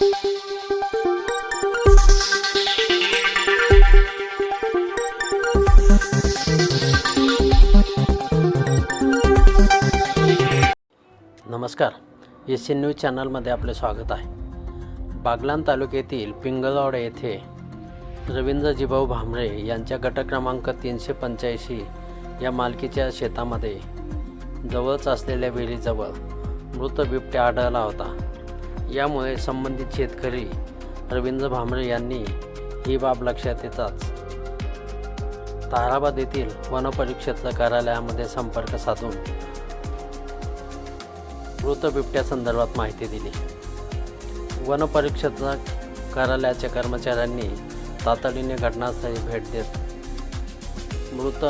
नमस्कार, S news चॅनलमध्ये आपले स्वागत आहे। बागलाण तालुक्यातील पिंगळवाडा येथे रवींद्र जिभाऊ भांबरे यांच्या गट क्रमांक 385 या मालकीच्या शेतामध्ये जवळच असलेल्या विहिरीजवळ मृत बिबट्या आढळला होता। यामुळे संबंधित शेतकरी रवींद्र भांबरे यांनी ही बाब लक्षात येताच ताराबाद येथील वनपरिक्षेत्र कार्यालयामध्ये संपर्क साधून मृत बिबट्या संदर्भात माहिती दिली। वनपरिक्षेत्र कार्यालयाच्या कर्मचाऱ्यांनी तातडीने घटनास्थळी भेट देत मृत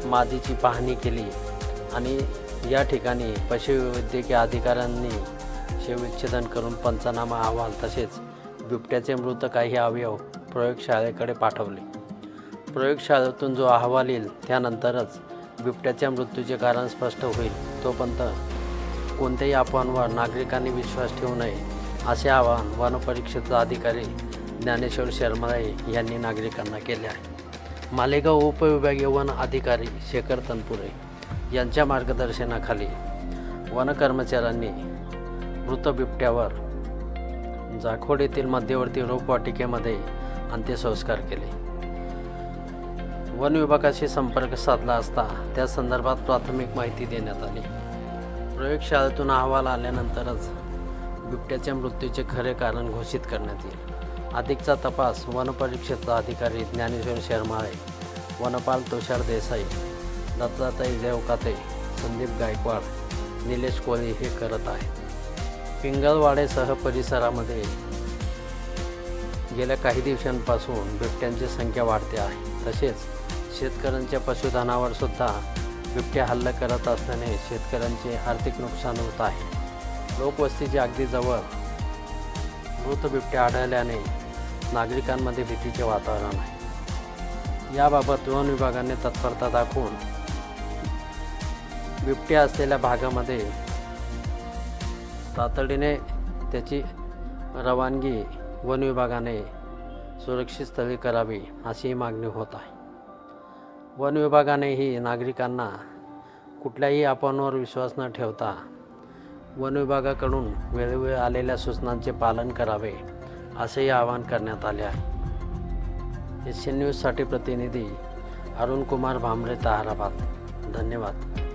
मादीची पाहणी केली आणि या ठिकाणी पशुवैद्यकीय अधिकाऱ्यांनी शवविच्छेदन करून पंचनामा अहवाल तसेच बिबट्याचे मृत काही अवयव प्रयोगशाळेकडे पाठवले। प्रयोगशाळेतून जो अहवाल येईल त्यानंतरच बिबट्याच्या मृत्यूचे कारण स्पष्ट होईल। तोपर्यंत कोणत्याही अफवांवर नागरिकांनी विश्वास ठेवू नये असे आवाहन वनपरिक्षेत्र अधिकारी ज्ञानेश्वर शर्माळे यांनी नागरिकांना केले आहे। मालेगाव उपविभागीय वन अधिकारी शेखर तनपुरे यांच्या मार्गदर्शनाखाली वन कर्मचाऱ्यांनी मृत बिबट्यावर जाखोड येथील मध्यवर्ती रोपवाटिकेमध्ये अंत्यसंस्कार केले। वन विभागाशी संपर्क साधला असता त्या संदर्भात प्राथमिक माहिती देण्यात आली। प्रयोगशाळेतून अहवाल आल्यानंतरच बिबट्याच्या मृत्यूचे खरे कारण घोषित करण्यात येईल। अधिकचा तपास वनपरिक्षेत्र अधिकारी ज्ञानेश्वर शर्माळे, वनपाल तुषार देसाई, दत्तात्रय देवकाते, संदीप गायकवाड, निलेश कोळी हे करत आहेत। पिंगळवाडेसह परिसरामध्ये गेल्या काही दिवसांपासून बिबट्यांची संख्या वाढते आहे। तसेच शेतकऱ्यांच्या पशुधनावर सुद्धा बिबट्या हल्ला करत असल्याने शेतकऱ्यांचे आर्थिक नुकसान होत आहे। लोकवस्तीच्या अगदी जवळ मृत बिबट्या आढळल्याने नागरिकांमध्ये भीतीचे वातावरण आहे। याबाबत वन विभागाने तत्परता दाखवून बिबट्या असलेल्या भागामध्ये तातडीने त्याची रवानगी वन विभागाने सुरक्षित स्थळी करावी अशी मागणी होत आहे। वन विभागानेही नागरिकांना कुठल्याही अफवांवर विश्वास न ठेवता वन विभागाकडून वेळोवेळी आलेल्या सूचनांचे पालन करावे असेही आवाहन करण्यात आले आहे। एस न्यूजसाठी प्रतिनिधी अरुण कुमार भांबरे, ताराबाद। धन्यवाद।